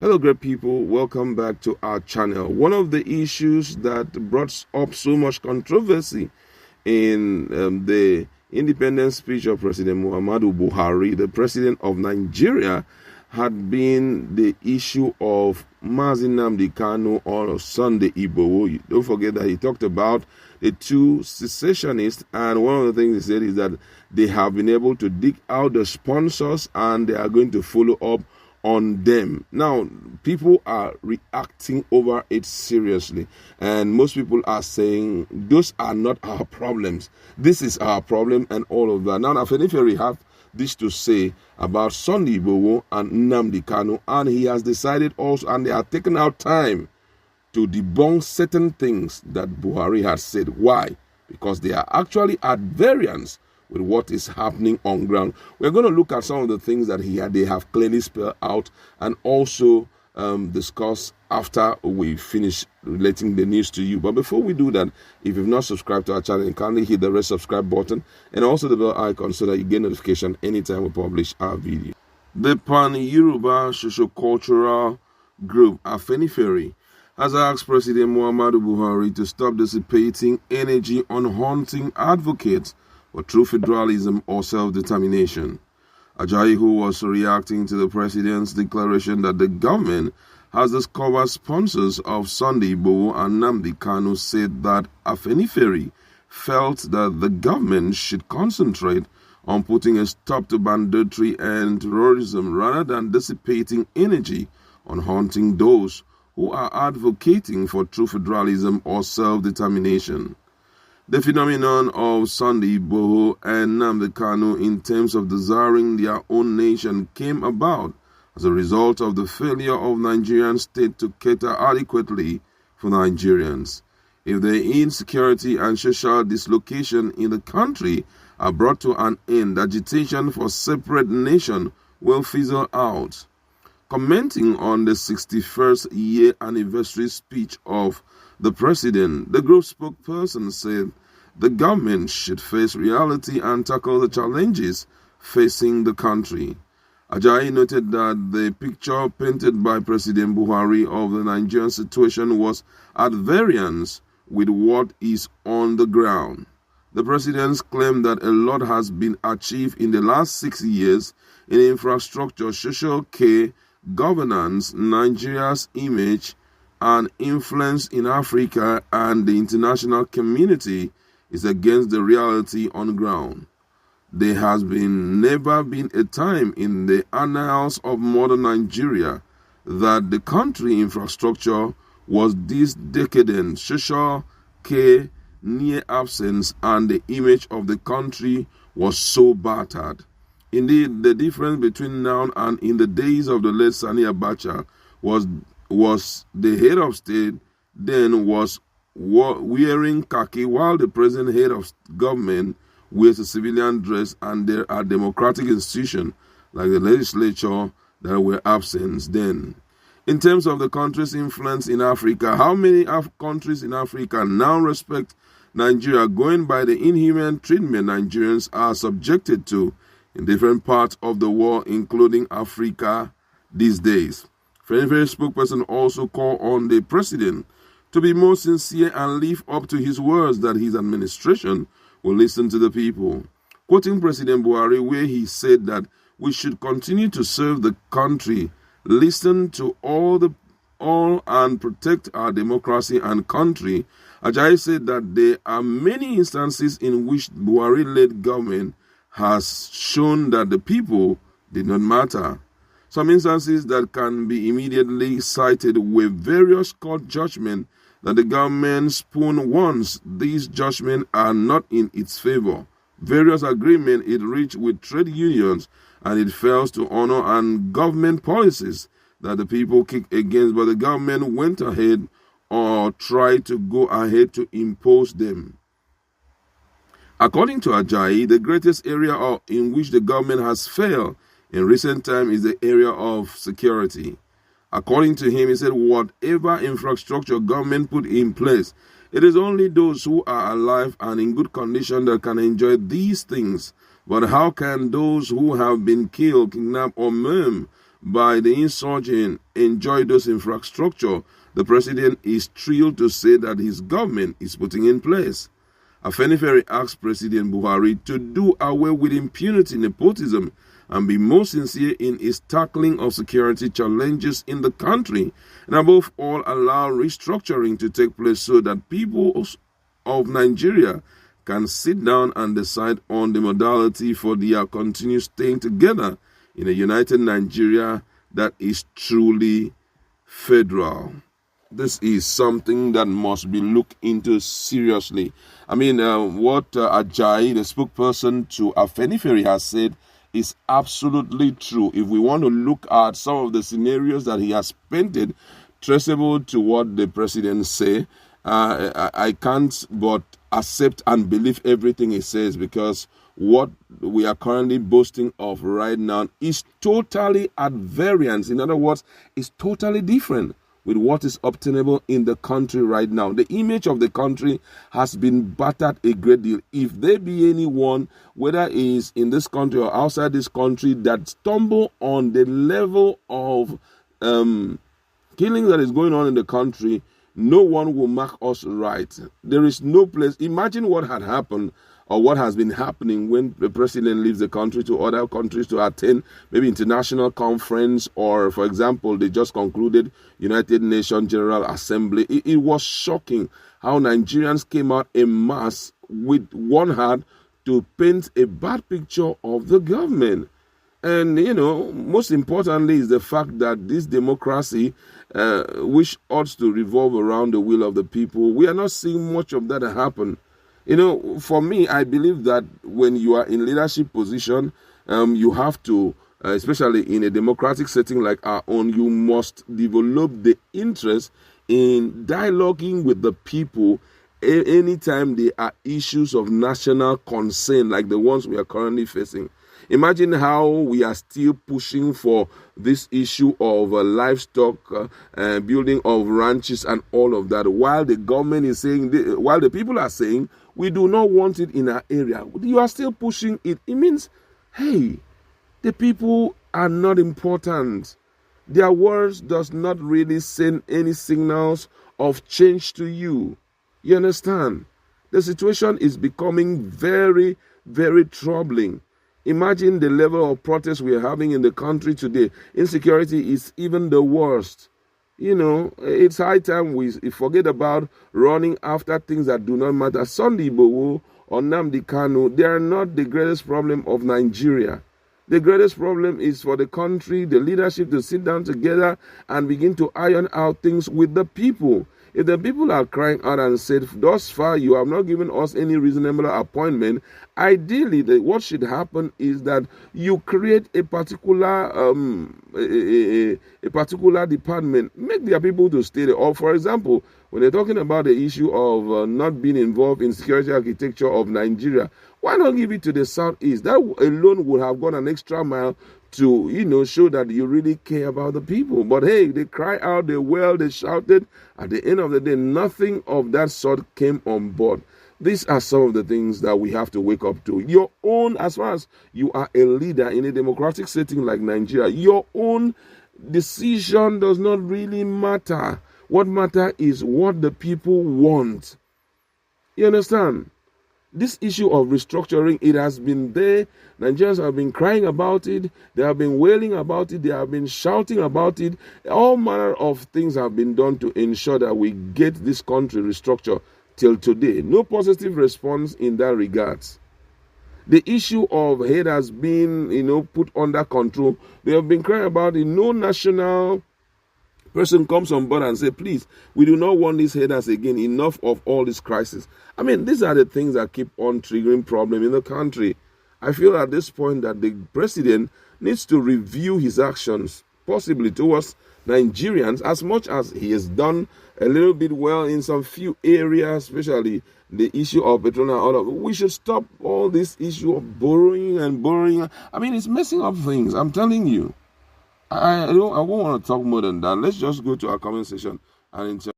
Hello, great people. Welcome back to our channel. One of the issues that brought up so much controversy in the independence speech of President Muhammadu Buhari, the president of Nigeria, had been the issue of Nnamdi Kanu or Sunday Igboho. Don't forget that he talked about the two secessionists, and one of the things he said is that they have been able to dig out the sponsors and they are going to follow up on them. Now, people are reacting over it seriously, and most people are saying those are not our problems. This is our problem, and all of that. Now, Afenifere have this to say about Sunday Igboho and Nnamdi Kanu, and he has decided also, and they are taking out time to debunk certain things that Buhari has said. Why? Because they are actually at variance with what is happening on ground. We're going to look at some of the things that they have clearly spelled out, and also discuss after we finish relating the news to you. But before we do that, if you've not subscribed to our channel, kindly hit the red subscribe button and also the bell icon so that you get notification anytime we publish our video. The Pan-Yoruba socio-cultural group Afenifere has asked President Muhammadu Buhari to stop dissipating energy on haunting advocates for true federalism or self-determination. Ajayi, who was reacting to the president's declaration that the government has discovered sponsors of Sunday Igboho and Nnamdi Kanu, said that Afenifere felt that the government should concentrate on putting a stop to banditry and terrorism rather than dissipating energy on haunting those who are advocating for true federalism or self-determination. The phenomenon of Sunday Igboho and Nnamdi Kanu in terms of desiring their own nation came about as a result of the failure of Nigerian state to cater adequately for Nigerians. If the insecurity and social dislocation in the country are brought to an end, agitation for separate nation will fizzle out. Commenting on the 61st year anniversary speech of the president, the group spokesperson said the government should face reality and tackle the challenges facing the country. Ajayi noted that the picture painted by President Buhari of the Nigerian situation was at variance with what is on the ground. The president claimed that a lot has been achieved in the last 6 years in infrastructure, social care, governance, Nigeria's image and influence in Africa and the international community is against the reality on ground. There has never been a time in the annals of modern Nigeria that the country infrastructure was this decadent, social care near absence, and the image of the country was so battered. Indeed, the difference between now and in the days of the late Sani Abacha was the head of state then was wearing khaki, while the present head of government wears a civilian dress, and there are democratic institutions like the legislature that were absent then. In terms of the country's influence in Africa, how many countries in Africa now respect Nigeria, going by the inhuman treatment Nigerians are subjected to in different parts of the world, including Africa these days? Afenifere spokesperson also called on the president to be more sincere and live up to his words that his administration will listen to the people. Quoting President Buhari, where he said that we should continue to serve the country, listen to all and protect our democracy and country, Ajayi said that there are many instances in which Buhari-led government has shown that the people did not matter. Some instances that can be immediately cited with various court judgments that the government spoon once. These judgments are not in its favor. Various agreements it reached with trade unions, and it fails to honor and government policies that the people kicked against, but the government went ahead or tried to go ahead to impose them. According to Ajayi, the greatest area in which the government has failed in recent times is the area of security. According to him, he said, whatever infrastructure government put in place, it is only those who are alive and in good condition that can enjoy these things. But how can those who have been killed, kidnapped, or maimed by the insurgent enjoy those infrastructure the president is thrilled to say that his government is putting in place. Afenifere asked President Buhari to do away with impunity, nepotism, and be more sincere in his tackling of security challenges in the country, and above all allow restructuring to take place so that people of Nigeria can sit down and decide on the modality for their continued staying together in a united Nigeria that is truly federal. This is something that must be looked into seriously. I mean, what Ajayi, the spokesperson to Afenifere, has said is absolutely true. If we want to look at some of the scenarios that he has painted, traceable to what the president say, I can't but accept and believe everything he says, because what we are currently boasting of right now is totally at variance. In other words, it's totally different with what is obtainable in the country right now. The image of the country has been battered a great deal. If there be anyone, whether it is in this country or outside this country, that stumble on the level of killing that is going on in the country, no one will mark us right. There is no place. Imagine what had happened or what has been happening when the president leaves the country to other countries to attend maybe international conference, or, for example, they just concluded United Nations General Assembly. It was shocking how Nigerians came out en masse with one heart to paint a bad picture of the government. And, you know, most importantly is the fact that this democracy, which ought to revolve around the will of the people, we are not seeing much of that happen. You know, for me, I believe that when you are in leadership position, you have to, especially in a democratic setting like our own, you must develop the interest in dialoguing with the people anytime there are issues of national concern like the ones we are currently facing. Imagine how we are still pushing for this issue of livestock, building of ranches and all of that, while the government is saying, while the people are saying, we do not want it in our area. You are still pushing it. It means, hey, the people are not important. Their words does not really send any signals of change to you. You understand? The situation is becoming very, very troubling. Imagine the level of protest we are having in the country today. Insecurity is even the worst. You know, it's high time we forget about running after things that do not matter. Sunday Igboho or Nnamdi Kanu, they are not the greatest problem of Nigeria. The greatest problem is for the country, the leadership, to sit down together and begin to iron out things with the people. If the people are crying out and said, thus far you have not given us any reasonable appointment, ideally what should happen is that you create a particular a particular department, make their people to stay there. Or, for example, when they're talking about the issue of not being involved in security architecture of Nigeria, why not give it to the Southeast? That alone would have gone an extra mile to, you know, show that you really care about the people. But hey, they cry out, they wailed, they shouted. At the end of the day, nothing of that sort came on board. These are some of the things that we have to wake up to. Your own, as far as you are a leader in a democratic setting like Nigeria, your own decision does not really matter. What matters is what the people want. You understand? This issue of restructuring, it has been there. Nigerians have been crying about it. They have been wailing about it. They have been shouting about it. All manner of things have been done to ensure that we get this country restructured till today. No positive response in that regard. The issue of hate has been, you know, put under control. They have been crying about it. No national person comes on board and say, please, we do not want these haters again. Enough of all this crisis. I mean, these are the things that keep on triggering problem in the country. I feel at this point that the president needs to review his actions, possibly towards Nigerians, as much as he has done a little bit well in some few areas, especially the issue of petrol and all of it. We should stop all this issue of borrowing and borrowing. I mean, it's messing up things. I'm telling you. I won't want to talk more than that. Let's just go to our comment section and